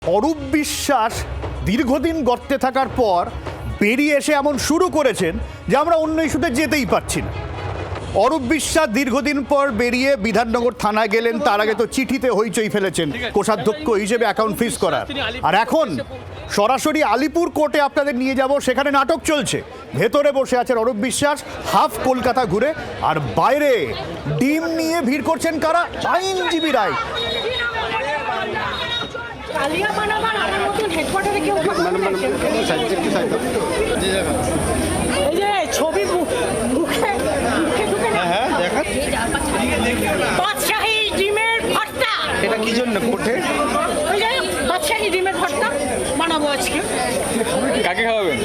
অরূপ বিশ্বাস দীর্ঘদিন গর্তে থাকার পর বেরিয়ে এসে এমন শুরু করেছেন যে আমরা অন্য ইস্যুতে যেতেই পারছি না। অরূপ বিশ্বাস দীর্ঘদিন পর বেরিয়ে বিধাননগর থানায় গেলেন, তার আগে তো চিঠিতে হইচই ফেলেছেন কোষাধ্যক্ষ হিসেবে অ্যাকাউন্ট ফ্রিজ করার। আর এখন সরাসরি আলিপুর কোর্টে আপনাদের নিয়ে যাব, সেখানে নাটক চলছে। ভেতরে বসে আছেন অরূপ বিশ্বাস হাফ কলকাতা ঘুরে, আর বাইরে ডিম নিয়ে ভিড় করছেন কারা? আইনজীবী রায়। এটা কি জন্য কোর্টে? বাদশাহী ডিমের ভর্তা বানাবো আজকে। কাকে খাওয়াবেন?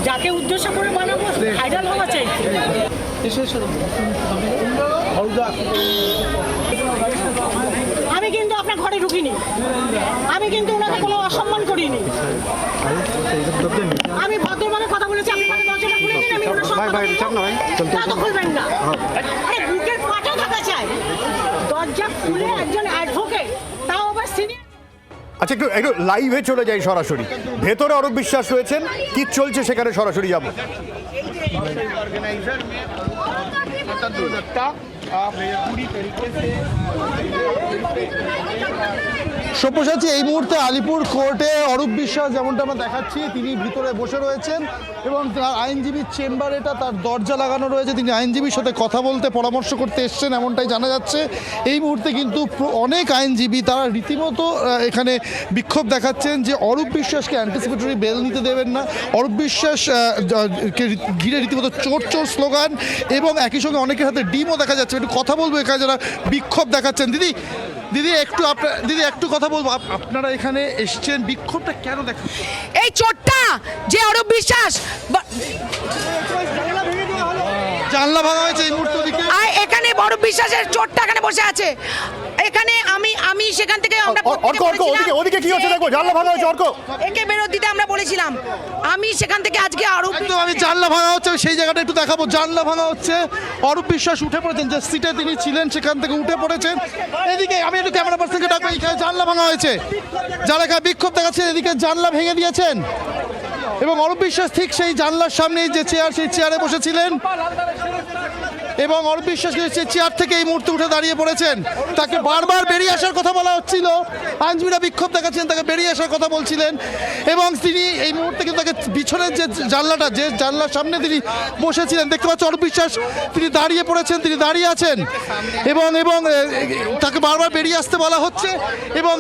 যাকে উদ্দেশ্য করে বানাবো ভাইরাল হওয়া চাই। আমি কিন্তু আপনার ঘরে ঢুকিনি, আমি কিন্তু ওনাকে কোনো অসম্মান করিনি। আমি ভদ্রভাবে কথা বলেছি। আপনি দরজাটা খুলে দিন, আমি ওনার সঙ্গে কথা খুলবেন না। আরে বুকের পাটা থাকা চাই। দরজা খুলে একজন অ্যাডভোকেট, তাও আবার সিনিয়র। আচ্ছা, একটু একটু লাইভে চলে যাই সরাসরি। ভেতরে অরূপ বিশ্বাস রয়েছেন, কি চলছে সেখানে সরাসরি যাব। সব্যসাচী, এই মুহূর্তে আলিপুর কোর্টে অরূপ বিশ্বাস যেমনটা আমরা দেখাচ্ছি, তিনি ভিতরে বসে রয়েছেন এবং তার আইনজীবীর চেম্বার, এটা তার দরজা লাগানো রয়েছে। তিনি আইনজীবীর সাথে কথা বলতে, পরামর্শ করতে এসছেন এমনটাই জানা যাচ্ছে। এই মুহূর্তে কিন্তু অনেক আইনজীবী তারা রীতিমতো এখানে বিক্ষোভ দেখাচ্ছেন যে অরূপ বিশ্বাসকে অ্যান্টিসিপেটরি বেল নিতে দেবেন না। অরূপ বিশ্বাস ঘিরে রীতিমতো চোর চোর স্লোগান এবং একই সঙ্গে অনেকের হাতে ডিমও দেখা যাচ্ছে। একটু কথা বলবো এখানে যারা বিক্ষোভ দেখাচ্ছেন। দিদি একটু কথা বলবো। আপনারা এখানে এসছেন, বিক্ষোভটা কেন দেখেন? এই চোরটা যে অরূপ বিশ্বাস, জানলা ভাঙা হয়েছে এই মুহূর্তে। এখানে অরূপ বিশ্বাসের চোরটা এখানে বসে আছে। এখানে আমি সেখান থেকে আমরা ওদিকে কি হচ্ছে দেখো, জানলা ভাঙা হয়েছে। একে বেরোত দিতে আমরা বলেছিলাম। আমি সেখান থেকে আজকে অরূপ, আমি জানলা ভাঙা হচ্ছে সেই জায়গাটা একটু দেখাবো। জানলা ভাঙা হচ্ছে, অরূপ বিশ্বাস উঠে পড়েছেন, যে সিটে তিনি ছিলেন সেখান থেকে উঠে পড়েছেন। এদিকে আমি একটু ক্যামেরা পার্সনকে ডাকবো। এখানে জানলা ভাঙা হয়েছে, যারা এখানে বিক্ষোভ দেখাচ্ছেন এদিকে জানলা ভেঙে দিয়েছেন এবং অরূপ বিশ্বাস ঠিক সেই জানলার সামনেই যে চেয়ার, সেই চেয়ারে বসেছিলেন এবং অরূপ বিশ্বাস সেই চেয়ার থেকে এই মুহূর্তে উঠে দাঁড়িয়ে পড়েছেন। তাকে বারবার বেরিয়ে আসার কথা বলা হচ্ছিল, আইনজীবীরা বিক্ষোভ দেখাচ্ছেন, তাকে বেরিয়ে আসার কথা বলছিলেন এবং তিনি এই মুহূর্তে কিন্তু তাকে পিছনের যে জানলাটা, যে জানলার সামনে তিনি বসেছিলেন, দেখতে পাচ্ছেন অরূপ বিশ্বাস তিনি দাঁড়িয়ে পড়েছেন, তিনি দাঁড়িয়ে আছেন এবং তাকে বারবার বেরিয়ে আসতে বলা হচ্ছে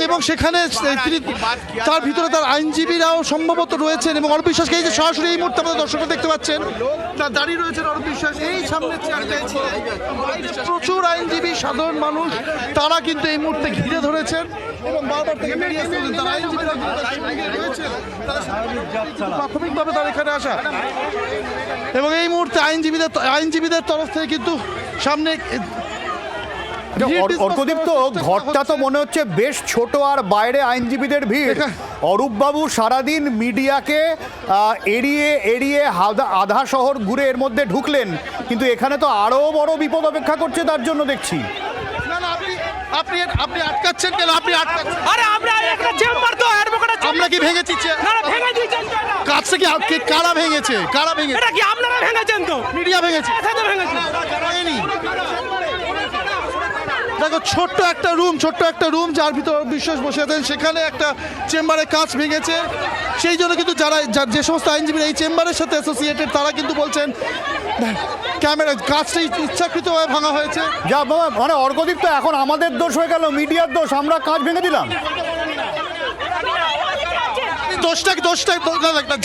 এবং সেখানে তিনি তার ভিতরে তার আইনজীবীরাও সম্ভবত রয়েছেন এবং অরূপ বিশ্বাসকে এই যে সরাসরি এই মুহূর্তে আমাদের দর্শকরা দেখতে পাচ্ছেন, তার দাঁড়িয়ে রয়েছেন অরূপ বিশ্বাস এই সামনের চেয়ারটায়। প্রচুর আইনজীবী, সাধারণ মানুষ তারা কিন্তু এই মুহূর্তে ঘিরে ধরেছেন এবং বারবার থেকে বেরিয়ে আসছেন। তারা আইনজীবীরা রয়েছেন, প্রাথমিকভাবে তার এখানে আসা এবং এই মুহূর্তে আইনজীবীদের তরফ থেকে কিন্তু সামনে অর্কদীপ, তো ঘরটা তো মনে হচ্ছে বেশ ছোট, আর বাইরে আইনজীবীদের ভিড়। অরূপবাবু সারাদিন মিডিয়াকে এড়িয়ে আধা শহর ঘুরে এর মধ্যে ঢুকলেন, কিন্তু এখানে তো আরো বড় বিপদ অপেক্ষা করছে তার জন্য দেখছি। আপনি আটকাচ্ছেন কেন? আপনি আটকাচ্ছেন? আরে আমরা একটা চেম্বার তো অ্যাডভোকেট আছে। আমরা কি ভেঙেছি? না ভেঙে দিয়েছেন তো এটা। কাছে কি কারা ভেঙেছে? এটা কি আপনারা ভেঙেছেন? তো মিডিয়া ভেঙেছে। সাথে ভেঙেছে। ভাঙেনি। দেখো, ছোট্ট একটা রুম যার ভিতর বিশ্বাস বসে আছেন, সেখানে একটা চেম্বারে কাঁচ ভেঙেছে। সেই জন্য কিন্তু যে সমস্ত আইনজীবীরা এই চেম্বারের সাথে অ্যাসোসিয়েটেড তারা কিন্তু বলছেন ক্যামেরা কাঁচটা ইচ্ছাকৃতভাবে ভাঙা হয়েছে। যা বাবা, মানে অর্কদীপ, তো এখন আমাদের দোষ হয়ে গেল, মিডিয়ার দোষ, আমরা কাঁচ ভেঙে দিলাম। দোষটা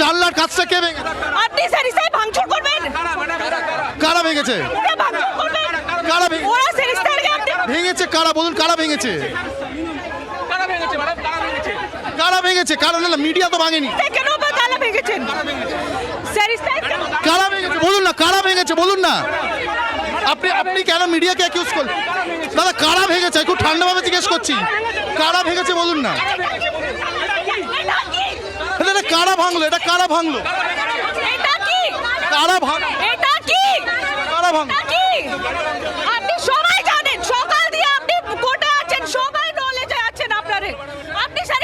জানলার কাঁচটা কে ভেঙে? আপনি স্যার ভাঙচুর করবেন? কারা ভেঙেছে? কারা ভেঙেছে? কারা বলুন, কারা ভেঙেছে? কারা ভেঙেছে? কারা? না, মিডিয়া তো ভাঙেনি। কেন তালা ভেঙেছেন? কারা ভেঙেছে বলুন না, কারা ভেঙেছে বলুন না। আপনি কেন মিডিয়াকে অ্যাকিউজ করলেন? দাদা, কারা ভেঙেছে? একটু ঠান্ডাভাবে জিজ্ঞেস করছি, কারা ভেঙেছে বলুন না। এটা কারা ভাঙলো? এটা কারা ভাঙলো? কারা ভাঙলো? কারা ভাঙলো? আপনি সবাই জানেন, সকাল দিয়ে আপনি কোর্টে আছেন, সবাই নলেজে আছেন আপনারে। আপনি স্যার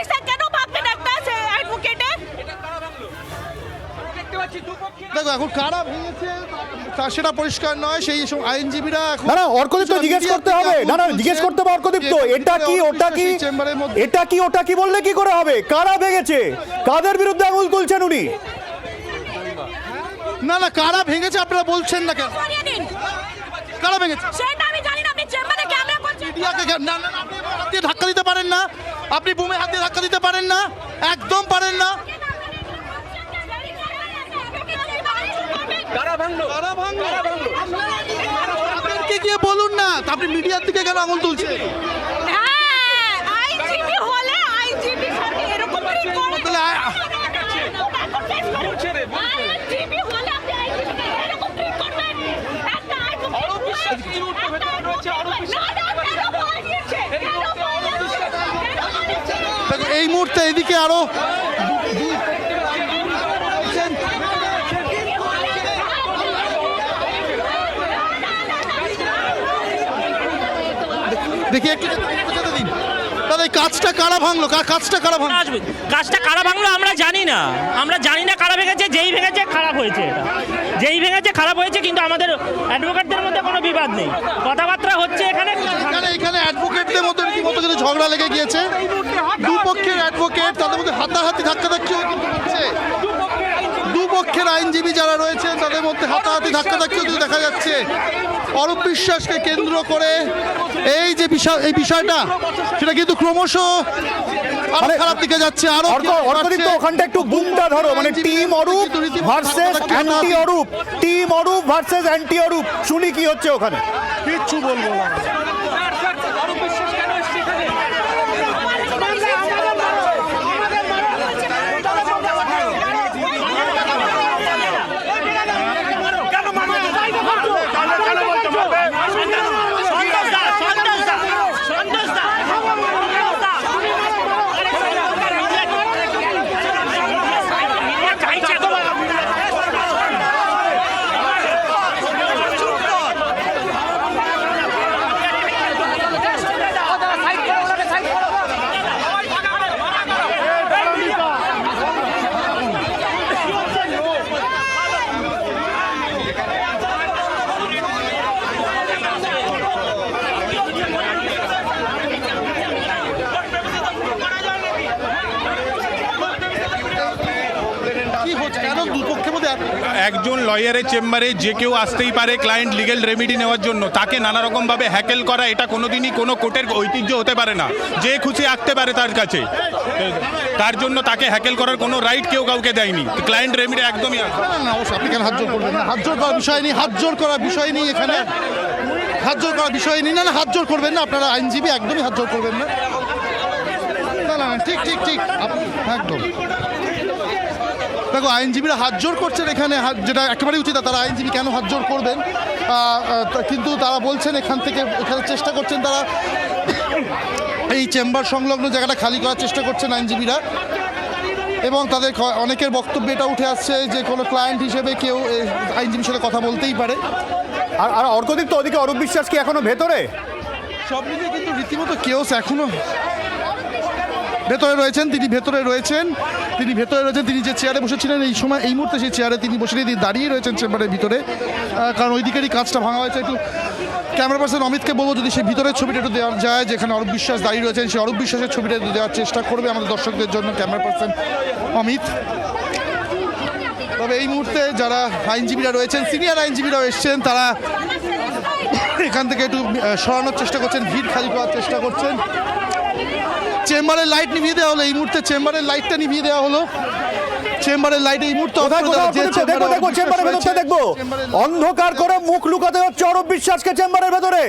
দেখো এখন কারা ভেঙেছে সেটা পরিষ্কার নয়, সেই সব আইনজীবীরা এখন না অর্কদীপ তো জিজ্ঞেস করতে হবে, জিজ্ঞেস করতে হবে অর্কদীপ তো, এটা কি ওটা কি, এটা কি ওটা কি বললে কি করে হবে? কারা ভেঙেছে, কাদের বিরুদ্ধে আঙুল তুলছেন উনি? না কারা ভেঙেছে আপনারা বলছেন না কেন? কারা ভেঙেছে সেটা আমি জানি না, আপনি চেম্বারে ক্যামেরা করছেন। না আপনি হাত দিয়ে ধাক্কা দিতে পারেন না, আপনি বুমে হাত দিয়ে ধাক্কা দিতে পারেন না, একদম পারেন না। কারা ভাঙলো? আপনাদেরকে গিয়ে বলুন না, আপনি মিডিয়ার দিকে কেন আঙুল তুলছেন? হ্যাঁ, আইনজীবী হলে আইনজীবী সাথে এরকম ট্রিট করে। তাহলে আইনজীবী হলে আপনি আইনজীবীকে এরকম ট্রিট করবেন? একটা আইনজীবী দেখো এই মুহূর্তে এদিকে আরো দেখি একটু যেতে দিন। দাদা এই কাজটা কারা ভাঙলো, কাজটা কারা ভাঙলো? আসবে কাজটা কারা ভাঙলো আমরা জানি না, কারা ভেঙেছে, যেই ভেঙেছে খারাপ হয়েছে, এটা যেই ভেঙেছে খারাপ হয়েছে, কিন্তু আমাদের অ্যাডভোকেটদের মধ্যে কোনো বিবাদ নেই, কথাবার্তা হচ্ছে এখানে। এখানে অ্যাডভোকেটদের মধ্যে রীতিমতো কিন্তু ঝগড়া লেগে গিয়েছে, দুপক্ষের অ্যাডভোকেট তাদের মধ্যে হাতাহাতি ধাক্কাধাক্কিও কিন্তু হচ্ছে, দুপক্ষের আইনজীবী যারা রয়েছেন তাদের মধ্যে হাতাহাতি ধাক্কাধাক্কিও কিন্তু দেখা যাচ্ছে। অরূপ বিশ্বাসকে কেন্দ্র করে এই যে বিষয়টা সেটা কিন্তু ক্রমশ আরো খারাপ দিকে যাচ্ছে। আরো অর্কদীপ তো ওখানটা একটু বুমটা ধরো, মানে team Arup versus anti Arup, team Arup versus anti Arup, শুনি কি হচ্ছে ওখানে। কিচ্ছু বলবো না। একজন লয়ারের চেম্বারে যে কেউ আসতেই পারে ক্লায়েন্ট লিগ্যাল রেমেডি নেওয়ার জন্য, তাকে নানা রকমভাবে হ্যাকেল করা এটা কোনোদিনই কোনো কোর্টের ঐতিহ্য হতে পারে না। যে খুশি আসতে পারে তার কাছে, তার জন্য তাকে হ্যাকেল করার কোনো রাইট কেউ কাউকে দেয়নি। ক্লায়েন্ট রেমেডি একদমই না অবশ্যই আপনি কেন হাত জোর করবেন না, হাত জোর করার বিষয় নেই, হাত জোর করার বিষয় নেই এখানে, হাত জোর করার বিষয় নেই। না হাত জোর করবেন না, আপনারা আইনজীবী একদমই হাত জোর করবেন না। না ঠিক একদম। দেখো আইনজীবীরা হাত জোর করছেন এখানে, যেটা একেবারেই উচিত, তারা আইনজীবী কেন হাত জোর করবেন, কিন্তু তারা বলছেন এখানে চেষ্টা করছেন তারা এই চেম্বার সংলগ্ন জায়গাটা খালি করার চেষ্টা করছেন আইনজীবীরা, এবং তাদের অনেকের বক্তব্য এটা উঠে আসছে যে কোনো ক্লায়েন্ট হিসেবে কেউ আইনজীবীর সাথে কথা বলতেই পারে। আর অর্কদীপ তো ওদিকে অরূপ বিশ্বাস কি এখনো ভেতরে? সব মিলিয়ে কিন্তু রীতিমতো কেওস এখনো ভেতরে রয়েছেন, তিনি যে চেয়ারে বসেছিলেন এই সময় এই মুহূর্তে সেই চেয়ারে তিনি বসে তিনি দাঁড়িয়ে রয়েছেন চেম্বারের ভিতরে, কারণ ওই দিকেরই কাজটা ভাঙা হয়েছে। একটু ক্যামেরা পার্সন অমিতকে বলবো যদি সেই ভিতরের ছবিটা একটু দেওয়া যায়, যেখানে অরূপ বিশ্বাস দাঁড়িয়ে রয়েছেন, সেই অরূপ বিশ্বাসের ছবিটা একটু দেওয়ার চেষ্টা করবে আমাদের দর্শকদের জন্য ক্যামেরা পার্সন অমিত। তবে এই মুহূর্তে যারা আইনজীবীরা রয়েছেন, সিনিয়র আইনজীবীরাও এসছেন, তারা এখান থেকে একটু সরানোর চেষ্টা করছেন, ভিড় খালি করার চেষ্টা করছেন। চেম্বারের লাইট নিভিয়ে দেওয়া হলো, এই মুহূর্তে চেম্বারের লাইটটা নিভিয়ে দেওয়া হলো, চেম্বারের লাইট এই মুহূর্তে দেখবো অন্ধকার করে মুখ লুকাতে হচ্ছে অরূপ বিশ্বাসকে চেম্বারের ভেতরে।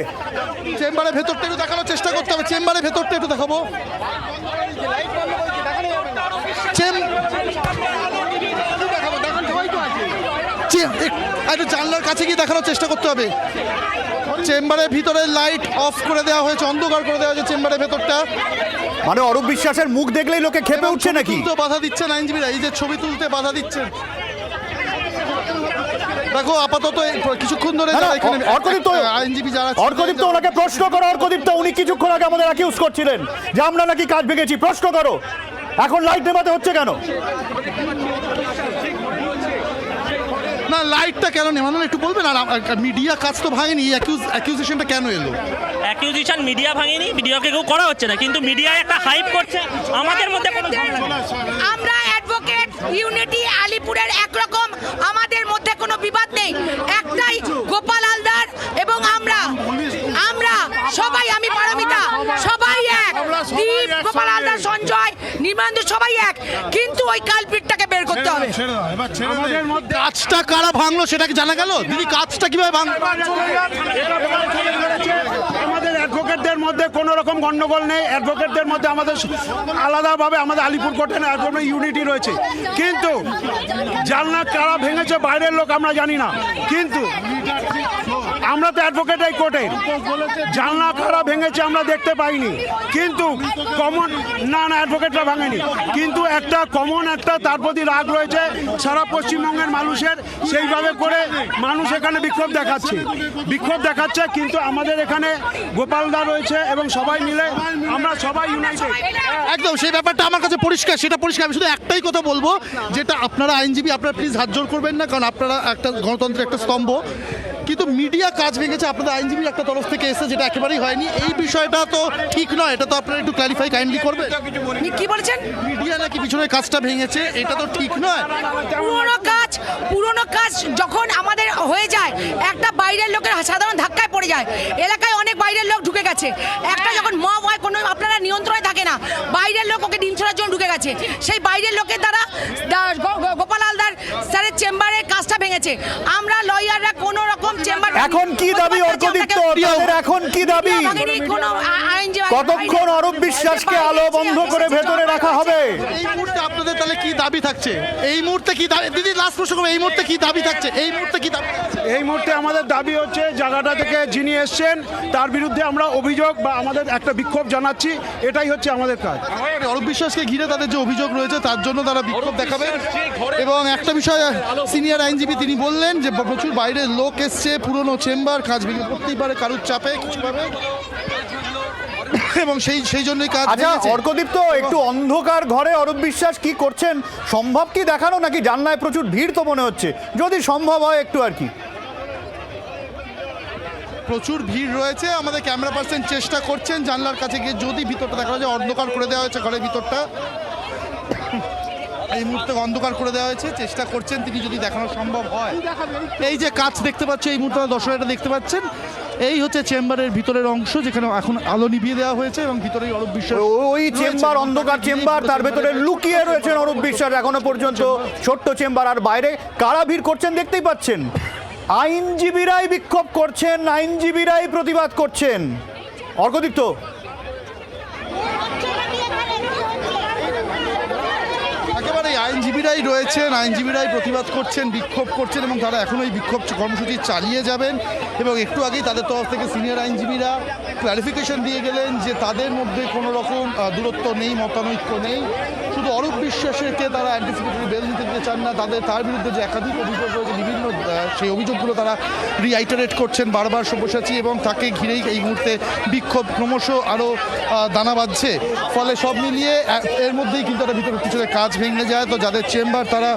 চেম্বারের ভেতরটা একটু দেখানোর চেষ্টা করতে হবে, চেম্বারের ভেতরটা একটু দেখাবো। একটু জানলার কাছে গিয়ে দেখানোর চেষ্টা করতে হবে। চেম্বারের ভিতরে লাইট অফ করে দেওয়া হয়েছে, অন্ধকার করে দেওয়া হয়েছে চেম্বারের ভেতরটা। মানে অরূপ বিশ্বাসের মুখ দেখলেই লোকে খেপে উঠছে নাকি? বাধা দিচ্ছেন আইনজীবীরা, এই যে ছবি তুলতে বাধা দিচ্ছেন। দেখো আপাতত কিছুক্ষণ ধরে আইনজীবী যারা অর্কদীপ তো ওনাকে প্রশ্ন করো, অর্কদীপ তো উনি কিছুক্ষণ আগে আমাদের অ্যাকিউজ করছিলেন যে আমরা নাকি কাজ ভেঙেছি, প্রশ্ন করো এখন লাইট নেভাতে হচ্ছে কেন? না লাইটটা কেন নেমানো একটু বলবেন, আর মিডিয়া কাজ তো ভাঙেনি, অ্যাকিউজেশনটা কেন এলো? অ্যাকিউজিশন মিডিয়া ভাঙেনি, মিডিয়াকে কেউ করা হচ্ছে না, কিন্তু মিডিয়ায় একটা হাইপ করছে, আমাদের মধ্যে কোনো ঝামেলা নেই। আমরা অ্যাডভোকেট ইউনিটি আলিপুরের একরকম, আমাদের মধ্যে কোনো বিবাদ নেই, একটাই গোপাল হালদার এবং আমরা সবাই, আমি পারমিতা, সবাই এক, দীপ, গোপাল হালদার, সঞ্জয়, নির্মলেন্দু সবাই এক, কিন্তু ওই কালপিটটাকে বের করতে হবে। কাজটা কারা ভাঙলো সেটা কি জানা গেল? দিদি কাজটা কিভাবে ভাঙলো? আমাদের অ্যাডভোকেটদের মধ্যে কোনো রকম গন্ডগোল নেই, অ্যাডভোকেটদের মধ্যে আমাদের আলাদাভাবে আমাদের আলিপুর কোর্টের অ্যাডভোকেট ইউনিটি রয়েছে, কিন্তু জানলা কারা ভেঙেছে বাইরের লোক আমরা জানি না, কিন্তু আমরা তো অ্যাডভোকেট এই কোর্টের, জানলা কারা ভেঙেছে আমরা দেখতে পাইনি, কিন্তু কমন না অ্যাডভোকেটরা ভাঙেনি, কিন্তু একটা কমন একটা তার প্রতি রাগ রয়েছে সারা পশ্চিমবঙ্গের মানুষের, সেইভাবে করে মানুষ এখানে বিক্ষোভ দেখাচ্ছে, কিন্তু আমাদের এখানে গোপালদা রয়েছে এবং সবাই মিলে আমরা সবাই ইউনাইটেড। একদম সেই ব্যাপারটা আমার কাছে পরিষ্কার, সেটা পরিষ্কার। আমি শুধু একটাই কথা বলবো, যেটা আপনারা আইনজীবী, আপনারা প্লিজ হাত জোর করবেন না, কারণ আপনারা একটা গণতন্ত্রের একটা স্তম্ভ, কিন্তু মিডিয়া কাজ ভেঙেছে আপনাদের আইনজীবীর একটা তরফ থেকে এসে, যেটা একেবারেই হয়নি। এই বিষয়টা তো ঠিক নয়, এটা তো আপনারা একটু ক্ল্যারিফাই কাইন্ডলি করবেন। কি বলছেন? মিডিয়া নাকি পিছনের কাজটা ভেঙেছে, এটা তো ঠিক নয়। পুরনো কাজ যখন আমাদের হয়ে যায়, একটা বাইরের লোকের সাধারণ ধাক্কায় পড়ে যায়, এলাকায় অনেক বাইরের লোক ঢুকে গেছে, একটা যখন মব হয় কোনো আপনারা নিয়ন্ত্রণে থাকে না, বাইরের লোক ওকে ডিম ছোড়ার জন্য ঢুকে গেছে, সেই বাইরের লোকের দ্বারা গোপাল হালদার স্যারের চেম্বারের কাজটা ভেঙেছে। আমরা লয়াররা কোনো রকম চেম্বার, এখন কি দাবি অর্কদীপ্ত, তাদের এখন কি দাবি? কতক্ষণ অরূপ বিশ্বাসকে আলো বন্ধ করে ভেতরে রাখা হবে? এই মুহূর্তে আপনাদের তাহলে কি দাবি থাকছে? এই মুহূর্তে কি দাবি, দিদি লাস্ট প্রশ্ন করবো, এই মুহূর্তে কি দাবি থাকছে? এই মুহূর্তে কি দাবি? এই মুহূর্তে আমাদের দাবি হচ্ছে জায়গাটা থেকে যিনি এসছেন তার বিরুদ্ধে আমরা অভিযোগ বা আমাদের একটা বিক্ষোভ জানাচ্ছি, এটাই হচ্ছে আমাদের কাজ। অরূপ বিশ্বাসকে ঘিরে তাদের যে অভিযোগ রয়েছে তার জন্য তারা বিক্ষোভ দেখাবে। এবং একটা বিষয় সিনিয়র আইনজীবী তিনি বললেন যে প্রচুর বাইরের লোক এসছে, পুরনো চেম্বার, কাজ ভেঙে পড়তেই পারে কারুর চাপে কিছুভাবে, এবং সেই জন্যই কাজ। আচ্ছা অর্কদীপ্ত, একটু অন্ধকার ঘরে অরূপ বিশ্বাস কি করছেন সম্ভব কি দেখানো, নাকি জানলায় প্রচুর ভিড় তো মনে হচ্ছে, যদি সম্ভব হয় একটু আর কি? প্রচুর ভিড় রয়েছে, আমাদের ক্যামেরা পার্সন চেষ্টা করছেন জানলার কাছে গিয়ে যদি ভিতরটা দেখা যায়, অন্ধকার করে দেওয়া হয়েছে ঘরের ভিতরটা, এই মুহূর্তে অন্ধকার করে দেওয়া হয়েছে, চেষ্টা করছেন তিনি যদি দেখানো সম্ভব হয়। এই যে কাজ দেখতে পাচ্ছে এই মুহূর্তে দর্শকরা দেখতে পাচ্ছেন, এই হচ্ছে চেম্বারের ভিতরের অংশ, যেখানে এখন আলো নিভিয়ে দেওয়া হয়েছে এবং ভিতরেই অরূপ বিশ্বাস, ওই চেম্বার অন্ধকার চেম্বার, তার ভেতরে লুকিয়ে রয়েছেন অরূপ বিশ্বাস এখনো পর্যন্ত, ছোট্ট চেম্বার, আর বাইরে কারা ভিড় করছেন দেখতেই পাচ্ছেন, আইনজীবীরাই বিক্ষোভ করছেন, আইনজীবীরাই প্রতিবাদ করছেন। অর্কদীপ্ত, একেবারে আইনজীবীরাই রয়েছেন, আইনজীবীরাই প্রতিবাদ করছেন, বিক্ষোভ করছেন, এবং তারা এখনো এই বিক্ষোভ কর্মসূচি চালিয়ে যাবেন। এবং একটু আগেই তাদের তরফ থেকে সিনিয়র আইনজীবীরা ক্লারিফিকেশন দিয়ে গেলেন যে তাদের মধ্যে কোনো রকম দূরত্ব নেই, মতানৈক্য নেই, শুধু অরূপ বিশ্বাসকে তারা অ্যান্টিসিপেটরি বেল নিতে দিতে চান না, তার বিরুদ্ধে যে একাধিক অভিযোগ রয়েছে বিভিন্ন, সেই অভিযোগগুলো তারা রিআইটারেট করছেন বারবার সব্যসাচী, এবং তাকে ঘিরেই এই মুহূর্তে বিক্ষোভ ক্রমশ আরও দানা বাঁধছে। ফলে সব মিলিয়ে এর মধ্যেই কিন্তু তারা ভিতরে পিছনে কাজ ভেঙে যায়। তো যাদের চেম্বার তারা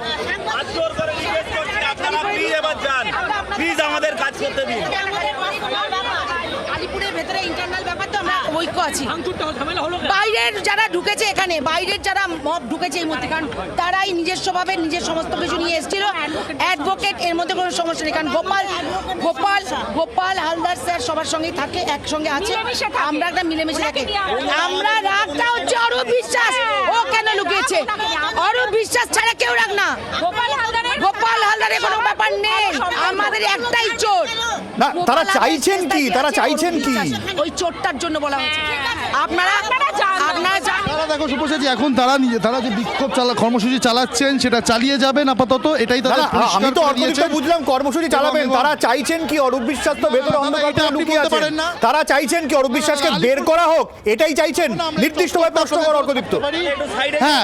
আমাদের কাজ করতে দিন। আলিপুরের ভেতরে ইন্টারনাল ব্যাপার তো আমরা ঐক্য আছি, বাইরের যারা ঢুকেছে, এখানে বাইরের যারা মব ঢুকেছে এই মধ্যে, কারণ তারাই নিজস্বভাবে নিজের সমস্ত কিছু নিয়ে এসেছিল, অ্যাডভোকেট এর মধ্যে কোনো সমস্যা নেই, কারণ গোপাল হালদার স্যার সবার সঙ্গেই থাকে, একসঙ্গে আছে, আমরা একটা মিলেমিশে থাকি। আমরা রাগটা হচ্ছে অরূপ বিশ্বাস, ও কেন লুকিয়েছে, অরূপ বিশ্বাস ছাড়া কেউ রাগ না, গোপাল হালদারের কোনো ব্যাপার নেই, আমাদের একটাই চোট। না তারা চাইছেন কি, তারা চাইছেন কি? ওই চোটটার জন্য বলা হচ্ছে। আপনারা দেখো সুপ্রসাদজি, এখন তারা যে বিক্ষোভ কর্মসূচি চালাচ্ছেন সেটা চালিয়ে যাবেন আপাতত, এটাই তারা আমি তো অর্কদীপ্ত বুঝলাম কর্মসূচি চালাবেন, তারা চাইছেন কি অরূপ বিশ্বাস তো ভেতরে অন্ধকার লুকিয়ে আছেন, তারা চাইছেন কি অরূপ বিশ্বাসকে বের করা হোক, এটাই চাইছেন নির্দিষ্টভাবে প্রশ্ন কর অর্কদীপ্ত। হ্যাঁ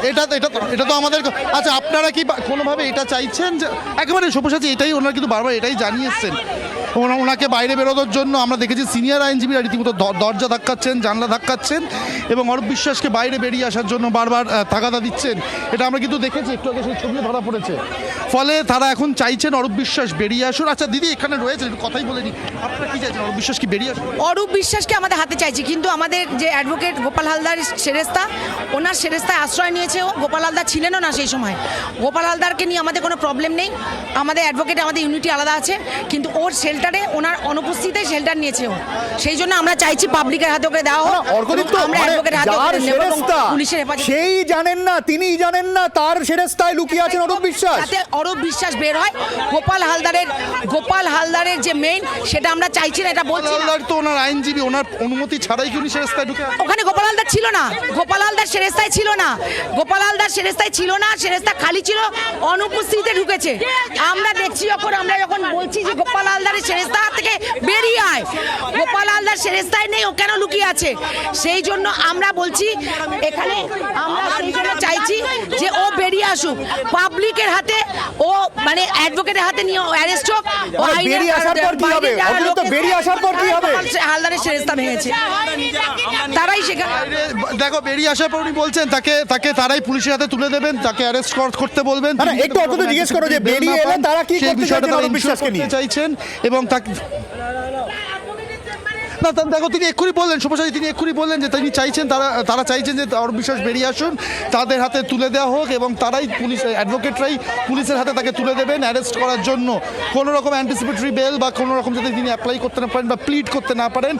এটা তো আমাদের, আচ্ছা আপনারা কি কোনোভাবে এটা চাইছেন যে একেবারে সুপ্রসাদজি, এটাই ওনারা কিন্তু বারবার এটাই জানিয়েছেন ওনাকে বাইরে বেরোনোর জন্য আমরা দেখেছি সিনিয়র আইনজীবীরা রীতিমতো দরজা ধাক্কাচ্ছেন, জানলা ধাক্কাচ্ছেন এবং অরূপ বিশ্বাসকে বাইরে বেরিয়ে আসার জন্য বারবার তাগাদা দিচ্ছেন। এটা আমরা কিন্তু দেখেছি, একটু আগে সেই ছবিও ধরা পড়েছে। ফলে তারা এখন চাইছেন অরূপ বিশ্বাস বেরিয়ে আসুন। আচ্ছা দিদি এখানে রয়েছে, একটু কথাই বলে নিই, আপনারা কি চাইছেন, অরূপ বিশ্বাস কি বেরিয়ে আসুন? অরূপ বিশ্বাসকে আমাদের হাতে চাইছি, কিন্তু আমাদের যে অ্যাডভোকেট গোপাল হালদার সেরেস্তা, ওনার সেরেস্তায় আশ্রয় নিয়েছে ও। গোপাল হালদার ছিলেনও না সেই সময়। গোপাল হালদারকে নিয়ে আমাদের কোনো প্রবলেম নেই, আমাদের অ্যাডভোকেট, আমাদের ইউনিটি আলাদা আছে, কিন্তু ওর শেল্টারে, ওনার অনুপস্থিতিতে শেল্টার নিয়েছে ও। সেই জন্য আমরা চাইছি পাবলিকের হাতে ওকে দেওয়া হোক। অর্কদীপ্ত, আমরা মানে অ্যাডভোকেট হাতে যার ওকে নেব এবং সেরেস্তা, পুলিশের হেফাজতে। সেই জানেন না, তিনিই জানেন না তার সেরেস্তায় লুকিয়ে আছেন অরূপ বিশ্বাস। যাতে অরূপ বিশ্বাস বের হয়, গোপাল হালদারের যে মেইন, সেটা আমরা চাইছি না, এটা বলছি না। হালদার তো ওনার আইনজীবী, ওনার অনুমতি ছাড়াই কি উনি সেরেস্তায় ঢুকে? ওখানে গোপাল হালদার ছিল না, গোপাল হালদার সেরেস্তায় ছিল না, গোপাল হালদার সেরেস্তায় ছিল না, সেরেস্তা খালি ছিল, অনুপস্থিতিতে ঢুকেছে। আমরা দেখছি যখন, আমরা যখন বলছি যে গোপাল হালদারের সেরেস্তা থেকে বেরিয়ে আয়, গোপাল হালদার সেরেস্তায় নেই, ও কেন লুকিয়ে আছে? সেই জন্য আমরা বলছি এখানে, আমরা সেই জন্য চাইছি যে ও বেরিয়ে আসুক, পাবলিকের হাতে ও, মানে অ্যাডভোকেটের হাতে নিয়ে অ্যারেস্ট হোক। ও মানে বেরিয়ে আসার পর কি হবে? অর্কদীপ্ত, বেরিয়ে আসার পর কি হবে? হালদারের সেরেস্তা ভেঙেছে, তারাই সেখানে। দেখো বেরিয়ে আসার পর উনি বলছেন তাকে তারাই পুলিশের হাতে তুলে দেবেন, তাকে অ্যারেস্ট করতে বলবেন। না, একটু অর্কদীপ জিজ্ঞেস করো যে বেরিয়ে এলে তারা কি সেই করতে বিষয়টা চাইছেন তারা অরূপ বিশ্বাসকে ensure নিয়ে? করতে চাইছেন এবং তাকে না, দেখো তিনি এক্ষুনি বললেন, শুভসাচী তিনি এক্ষুনি বললেন যে তিনি চাইছেন, তারা চাইছেন যে অরূপ বিশ্বাস বেরিয়ে আসুন, তাদের হাতে তুলে দেওয়া হোক এবং তারাই পুলিশ, অ্যাডভোকেটরাই পুলিশের হাতে তাকে তুলে দেবেন অ্যারেস্ট করার জন্য। কোনো রকম অ্যান্টিসিপেটরি বেল বা কোনো রকম যাতে তিনি অ্যাপ্লাই করতে না পারেন বা প্লিড করতে না পারেন,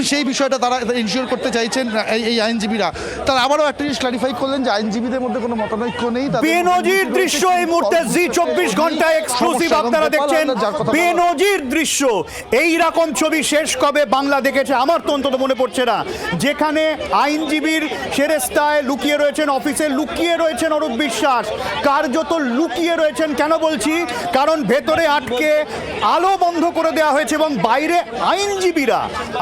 সেই বিষয়টা তারা এনশিওর করতে চাইছেন এই আইনজীবীরা। তারা আবারও একটা জিনিস ক্লারিফাই করলেন যে আইনজীবীদের মধ্যে কোনো মতানৈক্য নেই। বেনজির দৃশ্য এই মুহূর্তে জি 24 ঘন্টা এক্সক্লুসিভ আপনারা দেখছেন। বেনজির দৃশ্য, এই রকম ছবি শেষ কবে বাংলা দেখেছে? আমার তো অন্তত মনে পড়ছে না, যেখানে আইনজীবীর সেরেস্তায় লুকিয়ে রয়েছেন, অফিসে লুকিয়ে রয়েছেন অরূপ বিশ্বাস, কার্যত লুকিয়ে রয়েছেন। কেন বলছি? কারণ ভেতরে আটকে আলো বন্ধ করে দেওয়া হয়েছে এবং বাইরে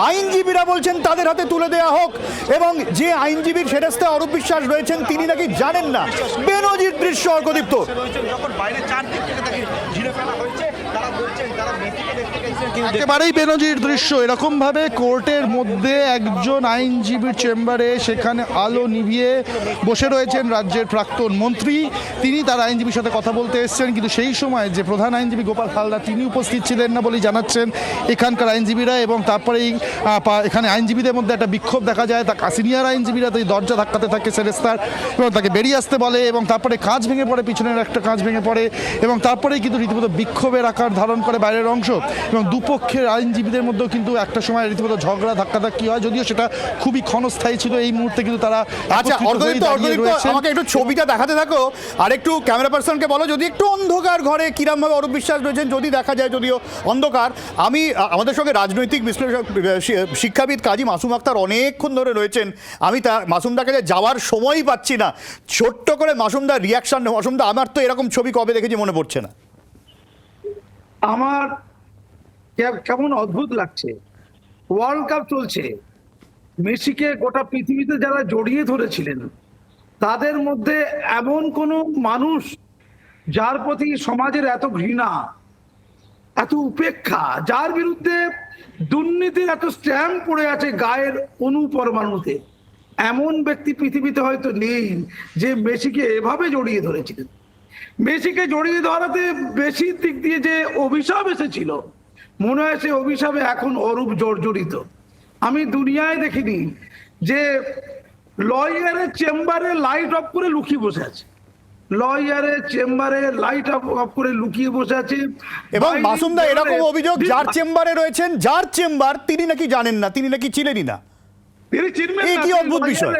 আইনজীবীরা বলছেন তাদের হাতে তুলে দেওয়া হোক, এবং যে আইনজীবীর সেরেস্তায় অরূপ বিশ্বাস রয়েছেন তিনি নাকি জানেন না। বেনজির দৃশ্য অর্কদীপ্ত। একেবারেই বেনজির দৃশ্য। এরকম ভাবে কোর্টের মধ্যে একজন আইনজীবীর চেম্বারে, সেখানে আলো নিভিয়ে বসে রয়েছেন রাজ্যের প্রাক্তন মন্ত্রী, তিনি তার আইনজীবীর সাথে কথা বলতে এসেছেন, কিন্তু সেই সময় যে প্রধান আইনজীবী গোপাল হালদার তিনি উপস্থিত ছিলেন না বলেই জানাচ্ছেন এখানকার আইনজীবীরা। এবং তারপরেই এখানে আইনজীবীদের মধ্যে একটা বিক্ষোভ দেখা যায়, তা সিনিয়র আইনজীবীরা তাই দরজা ধাক্কাতে থাকে সেরেস্তার এবং তাকে বেরিয়ে আসতে বলে, এবং তারপরে কাঁচ ভেঙে পড়ে, পিছনের একটা কাঁচ ভেঙে পড়ে, এবং তারপরেই কিন্তু রীতিমতো বিক্ষোভের আকার ধারণ করে বাইরের অংশ, এবং দুপক্ষের আইনজীবীদের মধ্যেও কিন্তু একটা সময় রীতিমতো ঝগড়া ধাক্কাধাক্কি হয়, যদিও সেটা খুবই ক্ষণস্থায়ী ছিল। এই মুহূর্তে কিন্তু তারা আচ্ছা অর্কদীপ্ত, আমাকে একটু ছবিটা দেখাতে থাকো, আর একটু ক্যামেরা পার্সনকে বলো যদি একটু অন্ধকার ঘরে কিরম ভাবে অরূপ বিশ্বাস রয়েছেন যদি দেখা যায়, যদিও অন্ধকার। আমি আমাদের সঙ্গে রাজনৈতিক বিশ্লেষক, শিক্ষাবিদ কাজী মাসুম আক্তার অনেকক্ষণ ধরে রয়েছেন, আমি মাসুমদাকে যাওয়ার সময়ই পাচ্ছি না। ছোট্ট করে মাসুমদার রিয়াকশন। মাসুমদা, আমার তো এরকম ছবি কবে দেখেছি মনে পড়ছে না। আমার কেমন অদ্ভুত লাগছে। ওয়ার্ল্ড কাপ চলছে, মেসিকে গোটা পৃথিবীতে যারা জড়িয়ে ধরেছিলেন তাদের মধ্যে এমন কোন মানুষ যার প্রতি সমাজের এত ঘৃণা, এত উপেক্ষা, যার বিরুদ্ধে দুর্নীতির এত স্ট্যাম্প পড়ে আছে গায়ের অনুপরমাণুতে, এমন ব্যক্তি পৃথিবীতে হয়তো নেই যে মেসিকে এভাবে জড়িয়ে ধরেছিলেন। মেসিকে জড়িয়ে ধরাতে বেশি দিক দিয়ে যে অভিশাপ এসেছিল, মনে হয় সে অভিশাপে এখন অরূপ জর্জরিত। আমি দুনিয়ায় দেখিনি যে লয়ারের চেম্বারে লাইট অফ করে লুকিয়ে বসে আছে, লয়ারের চেম্বারে লাইট অফ করে লুকিয়ে বসে আছে। এবং মাসুমদা, এরকম অভিযোগ যার চেম্বারে রয়েছেন, যার চেম্বার, তিনি নাকি জানেন না, তিনি নাকি ছিলেনই না। তিনি চিনবেন এই না, কি অদ্ভুত বিষয়।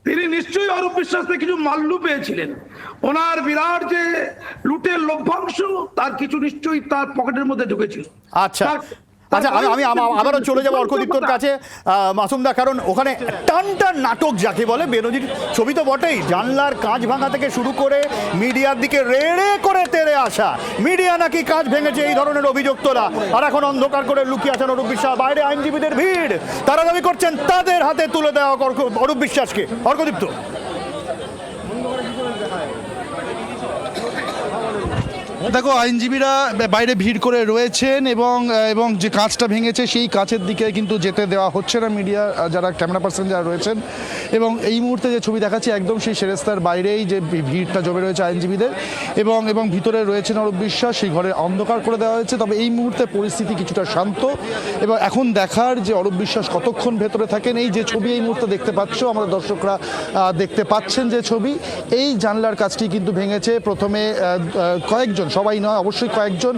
তিনি নিশ্চয়ই অরূপ বিশ্বাস থেকে কিছু মাল্লু পেয়েছিলেন। ওনার বিরাট যে লুটের লভ্যাংশ, তার কিছু নিশ্চয়ই তার পকেটের মধ্যে ঢুকেছিল। আচ্ছা আচ্ছা, আমি আবারও চলে যাবো অর্কদীপ্তর কাছে মাসুমদা, কারণ ওখানে টান নাটক যাকে বলে, বেনজির ছবি তো বটেই, জানলার কাঁচ ভাঙা থেকে শুরু করে মিডিয়ার দিকে রেড়ে করে তেড়ে আসা, মিডিয়া নাকি কাঁচ ভেঙেছে এই ধরনের অভিযোগ তোলা, আর এখন অন্ধকার করে লুকিয়ে আছেন অরূপ বিশ্বাস। বাইরে আইনজীবীদের ভিড়, তারা দাবি করছেন তাদের হাতে তুলে দেওয়া অরূপ বিশ্বাসকে। অর্কদীপ্ত, দেখো আইনজীবীরা বাইরে ভিড় করে রয়েছেন এবং এবং যে কাঁচটা ভেঙেছে সেই কাঁচের দিকে কিন্তু যেতে দেওয়া হচ্ছে না মিডিয়া যারা ক্যামেরা পার্সন যারা রয়েছেন। এবং এই মুহূর্তে যে ছবি দেখাচ্ছি একদম সেই সেরেস্তার বাইরেই যে ভিড়টা জমে রয়েছে আইনজীবীদের এবং ভিতরে রয়েছেন অরূপ বিশ্বাস, সেই ঘরে অন্ধকার করে দেওয়া হয়েছে। তবে এই মুহূর্তে পরিস্থিতি কিছুটা শান্ত এবং এখন দেখার যে অরূপ বিশ্বাস কতক্ষণ ভেতরে থাকেন। এই যে ছবি এই মুহূর্তে দেখতে পাচ্ছ, আমাদের দর্শকরা দেখতে পাচ্ছেন যে ছবি, এই জানলার কাজটি কিন্তু ভেঙেছে প্রথমে কয়েকজন, সবাই নয় অবশ্যই কয়েকজন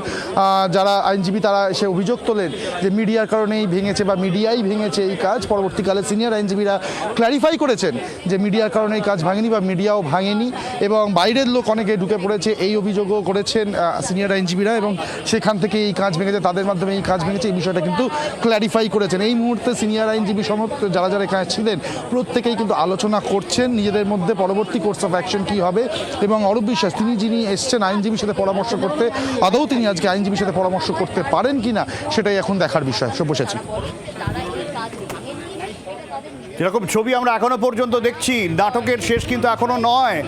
যারা আইনজীবী তারা এসে অভিযোগ তোলেন যে মিডিয়ার কারণেই ভেঙেছে বা মিডিয়াই ভেঙেছে এই কাজ। পরবর্তীকালে সিনিয়র আইনজীবীরা ক্ল্যারিফাই করেছেন যে মিডিয়ার কারণে এই কাজ ভাঙেনি বা মিডিয়াও ভাঙেনি এবং বাইরের লোক অনেকে ঢুকে পড়েছে এই অভিযোগও করেছেন সিনিয়র আইনজীবীরা এবং সেখান থেকে এই কাজ ভেঙেছে, তাদের মাধ্যমে এই কাজ ভেঙেছে, এই বিষয়টা কিন্তু ক্ল্যারিফাই করেছেন। এই মুহূর্তে সিনিয়র আইনজীবী সমস্ত যারা যারা এখানে ছিলেন প্রত্যেকেই কিন্তু আলোচনা করছেন নিজেদের মধ্যে পরবর্তী কোর্স অফ অ্যাকশন কী হবে। এবং অরূপ বিশ্বাস তিনি যিনি এসছেন আইনজীবীর সাথে পরামর্শ করতে, আদৌ তিনি আজকে আইনজীবীর সাথে পরামর্শ করতে পারেন কিনা সেটাই এখন দেখার বিষয়। সব্যসাচী, যেরকম ছবি আমরা এখনো পর্যন্ত দেখছি, নাটকের শেষ কিন্তু এখনো নয়।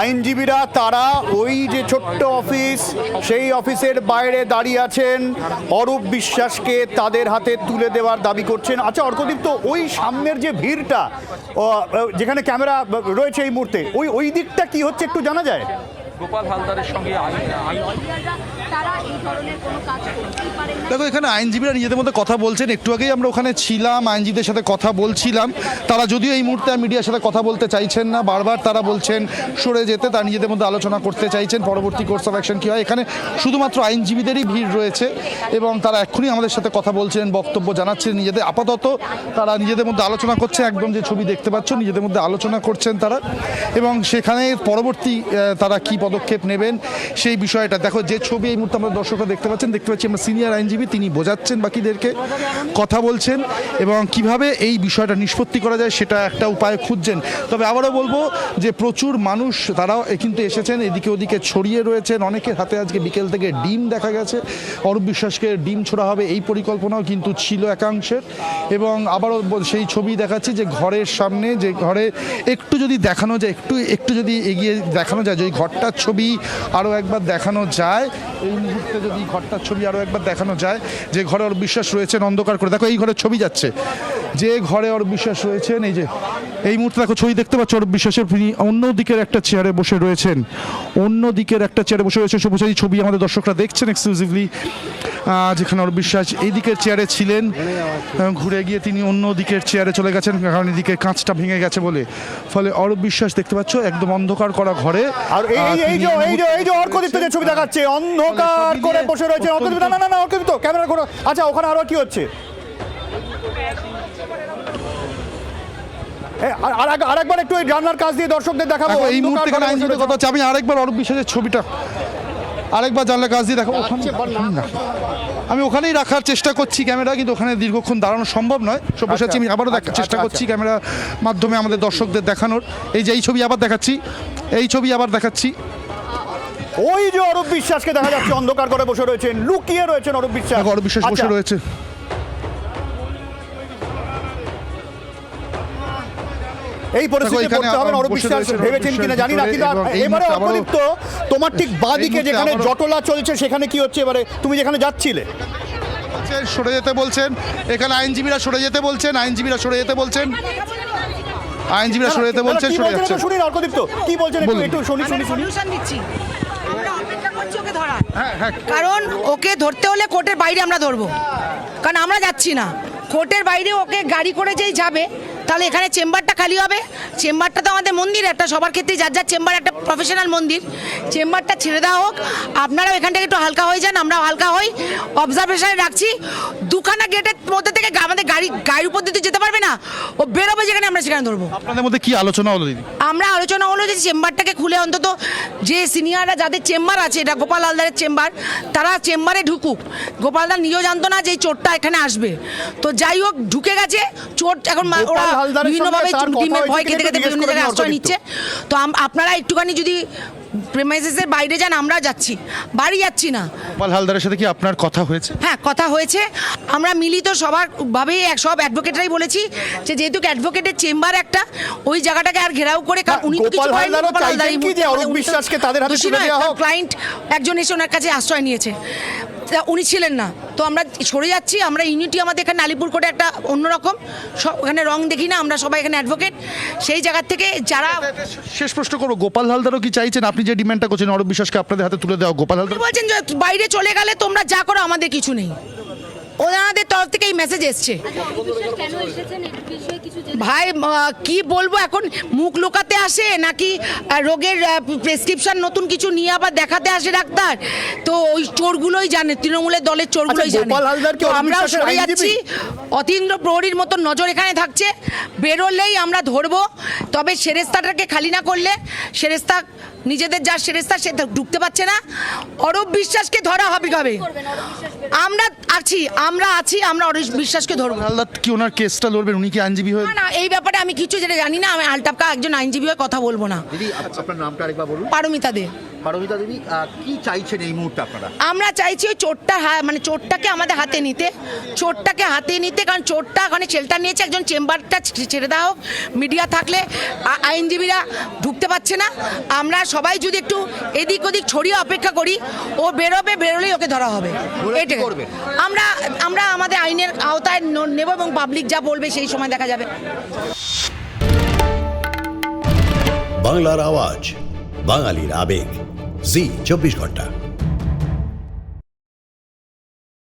আইনজীবীরা তারা ওই যে ছোট্ট অফিস, সেই অফিসের বাইরে দাঁড়িয়ে আছেন, অরূপ বিশ্বাসকে তাদের হাতে তুলে দেওয়ার দাবি করছেন। আচ্ছা অর্কদীপ, তো ওই সামনের যে ভিড়টা যেখানে ক্যামেরা রয়েছে এই মুহূর্তে, ওই দিকটা কি হচ্ছে একটু জানা যায়? গোপাল হালদারের সঙ্গে দেখো এখানে আইনজীবীরা নিজেদের মধ্যে কথা বলছেন। একটু আগেই আমরা ওখানে ছিলাম, আইনজীবীদের সাথে কথা বলছিলাম। তারা যদিও এই মুহূর্তে মিডিয়ার সাথে কথা বলতে চাইছেন না, বারবার তারা বলছেন সরে যেতে, তারা নিজেদের মধ্যে আলোচনা করতে চাইছেন পরবর্তী কোর্স অফ অ্যাকশন কী হয়। এখানে শুধুমাত্র আইনজীবীদেরই ভিড় রয়েছে এবং তারা এক্ষুনি আমাদের সাথে কথা বলছেন, বক্তব্য জানাচ্ছেন নিজেদের। আপাতত তারা নিজেদের মধ্যে আলোচনা করছে, একদম যে ছবি দেখতে পাচ্ছ নিজেদের মধ্যে আলোচনা করছেন তারা এবং সেখানে পরবর্তী তারা কী পদক্ষেপ নেবেন সেই বিষয়টা। দেখো যে ছবি এই মুহূর্তে আমরা দর্শকরা দেখতে পাচ্ছি আমরা সিনিয়র আইনজীবী তিনি বোঝাচ্ছেন বাকিদেরকে, কথা বলছেন এবং কিভাবে এই বিষয়টা নিষ্পত্তি করা যায় সেটা একটা উপায় খুঁজছেন। তবে আবারও বলবো যে প্রচুর মানুষ তারাও কিন্তু এসেছেন, এদিকে ওদিকে ছড়িয়ে রয়েছেন। অনেকের হাতে আজকে বিকেল থেকে ডিম দেখা গেছে, অরূপ বিশ্বাসকে ডিম ছোড়া হবে এই পরিকল্পনাও কিন্তু ছিল একাংশের। এবং আবারও সেই ছবি দেখাচ্ছি যে ঘরের সামনে, যে ঘরে একটু যদি দেখানো যায়, একটু যদি এগিয়ে দেখানো যায়, যে ওই ঘরটার ছবি আরও একবার দেখানো যায়, এই মুহূর্তে যদি ঘরটার ছবি আরও একবার দেখানো যায়, যে ঘরে অরূপ বিশ্বাস রয়েছেন অন্ধকার করে। দেখো এই ঘরের ছবি যাচ্ছে, যে ঘরে অরূপ বিশ্বাস রয়েছেন, এই যে এই মুহূর্তে দেখো ছবি দেখতে পাচ্ছ অরূপ বিশ্বাসের, তিনি অন্য দিকের একটা চেয়ারে বসে রয়েছেন, সবুজ ছবি আমাদের দর্শকরা দেখছেন এক্সক্লুসিভলি, যেখানে অরূপ বিশ্বাস এই দিকের চেয়ারে ছিলেন, ঘুরে গিয়ে তিনি অন্য দিকের চেয়ারে চলে গেছেন কারণ এদিকে কাঁচটা ভেঙে গেছে বলে। ফলে অরূপ বিশ্বাস দেখতে পাচ্ছ একদম অন্ধকার করা ঘরে। আর এই যে অর্কদীপ যে ছবি দেখাচ্ছে অন্ধকার করে বসে রয়েছে। অর্কদীপ না অর্কদীপ তো ক্যামেরা করো। আচ্ছা ওখানে আরো কি হচ্ছে? আরেকবার একটু এই জানলার কাছ দিয়ে দর্শকদের দেখাবো এই মুহূর্তে আইনজীবীদের কথা হচ্ছে। আমি আরেকবার অরূপ বিশ্বাসের ছবিটা আরেকবার জানলার কাছ দিয়ে দেখাবো। আমি ওখানেই রাখার চেষ্টা করছি ক্যামেরা, কিন্তু ওখানে দীর্ঘক্ষণ দাঁড়ানো সম্ভব নয়। সব্যসাচী আমি আবারও দেখার চেষ্টা করছি ক্যামেরার মাধ্যমে আমাদের দর্শকদের দেখানোর। এই যে এই ছবি আবার দেখাচ্ছি, ওই যে অরূপ বিশ্বাসকে দেখা যাচ্ছে অন্ধকার করে বসে রয়েছেন, লুকিয়ে রয়েছেন অরূপ বিশ্বাস। অরূপ বিশ্বাস বসে রয়েছে। এই পরিস্থিতি পড়তে হবে অরূপ বিশ্বাস ভেবেছেন কিনা জানি না, কিন্তু এবারে অর্কদীপ তো তোমার ঠিক বাঁদিকে যেখানে জটলা চলছে সেখানে কি হচ্ছে এবারে? তুমি যেখানে যাচ্ছিলে সরে যেতে বলছেন, এখানে আইনজীবীরা সরে যেতে বলছেন, সরে যেতে বলছেন। শুনি অর্কদীপ তো কি বলছেন একটু শুনি। আমরা অপেক্ষা করছি ওকে ধরার, কারণ ওকে ধরতে হলে কোর্টের বাইরে আমরা ধরবো, কারণ আমরা যাচ্ছি না কোর্টের বাইরে। ওকে গাড়ি করে যেই যাবে তাহলে এখানে চেম্বারটা খালি হবে। চেম্বারটা তো আমাদের মন্দির একটা, সবার ক্ষেত্রেই যার চেম্বার একটা প্রফেশনাল মন্দির। চেম্বারটা ছেড়ে দেওয়া হোক, আপনারাও এখান থেকে একটু হালকা হয়ে যান, আমরাও হালকা হই। অবজারভেশনে রাখছি, দুখানা গেটের মধ্যে থেকে আমাদের গাড়ির উপর দিয়ে যেতে পারবে না, ও বেরোবে যেখানে আমরা সেখানে ধরবো। আপনাদের মধ্যে কি আলোচনা হলো দিদি? আমরা আলোচনা হলো যে চেম্বারটাকে খুলে অন্তত যে সিনিয়ররা যাদের চেম্বার আছে, এটা গোপাল হালদারের চেম্বার, তারা চেম্বারে ঢুকুক। গোপাল হালদার নিজেও জানতো না যে এই চোরটা এখানে আসবে, তো যাই হোক ঢুকে গেছে চোর। এখন ওরা বিভিন্নভাবে ডিমের ভয় খেতে খেতে বিভিন্ন জায়গায় আশ্রয় নিচ্ছে। তো আপনারা একটুখানি যদি প্রেমাইসেসের বাইরে যান, আমরা যাচ্ছি, বাড়ি যাচ্ছি না। গোপাল হালদারের সাথে কি আপনার কথা হয়েছে? হ্যাঁ, কথা হয়েছে, আমরা মিলিত সবারভাবেই সব অ্যাডভোকেটরাই বলেছি যে যেহেতু অ্যাডভোকেটের চেম্বার একটা, ওই জায়গাটাকে আর ঘেরাও করে, কারণ উনি তো কিছু গোপাল করেননি, হালদারও গোপাল হালদার এই চাইছেন কি যে মুহূর্তে অরূপ উনি তো বিশ্বাসকে তাদের হাতে দোষী তুলে নয়, দেওয়া তার হোক? ক্লায়েন্ট একজন এসে ওনার কাছে আশ্রয় নিয়েছে, তা উনি ছিলেন না, তো আমরা সরে যাচ্ছি। আমরা ইউনিটি আমাদের এখানে আলিপুর কোর্টে একটা অন্যরকম, সব ওখানে রং দেখি না, আমরা সবাই এখানে অ্যাডভোকেট। সেই জায়গার থেকে যারা শেষ প্রশ্ন করবো, গোপাল হালদারও কি চাইছেন আপনি যে ডিমান্ডটা করছেন অরূপ বিশ্বাসকে আপনাদের হাতে তুলে দেওয়া? গোপাল হালদার বলছেন যে বাইরে চলে গেলে তোমরা যা করো, আমাদের কিছু নেই, ওনাদের তরফ থেকে এই মেসেজ এসছে। ভাই কি বলবো এখন, মুখ লুকাতে আসে নাকি রোগের প্রেসক্রিপশন নতুন কিছু নিয়ে আবার দেখাতে আসে ডাক্তার, তো ওই চোরগুলোই জানে, তৃণমূলের দলের চোরগুলোই আচ্ছা, জানে। গোপাল হালদার কি তো অরূপ আমরা বিশ্বাসের সরে আইনজীবী? যাচ্ছি, অতীন্দ্র প্রহরীর মতো নজর এখানে থাকছে, বেরোলেই আমরা ধরবো, তবে সেরেস্তাটাকে খালি না করলে, সেরেস্তা নিজেদের যার সেরেস্তা সে ঢুকতে পারছে না, অরূপ বিশ্বাসকে ধরা হবে কবে? আমরা আছি, আমরা অরূপ বিশ্বাসকে ধরবো। হালদার কি ওনার কেসটা লড়বেন? উনি কি আইনজীবী হয়ে? না না, এই ব্যাপারে আমি কিছু যেটা জানি না, আমি আলটাপকা একজন আইনজীবী হয়ে কথা বলবো না। দিদি আপনার নামটা আরেকবার বলুন। পারমিতা দে। পারমিতা দেবী, কি চাইছেন এই মুহূর্তে আপনারা? আমরা চাইছি ওই চোরটা মানে চোরটাকে আমাদের হাতে নিতে, কারণ চোরটা ওখানে শেল্টার নিয়েছে, একজন চেম্বারটা ছেড়ে দেওয়া হোক, মিডিয়া থাকলে আইনজীবীরা ঢুকতে পারছে না, আমরা সবাই যদি একটু এদিক ওদিক ছড়িয়ে অপেক্ষা করি, ও বেরোলেই ওকে ধরা হবে। এটাই আমরা আমাদের আইনের আওতায় নেব এবং পাবলিক যা বলবে সেই সময় দেখা যাবে। বাংলার আওয়াজ, বাঙালির আবেগ, জি 24 ঘন্টা।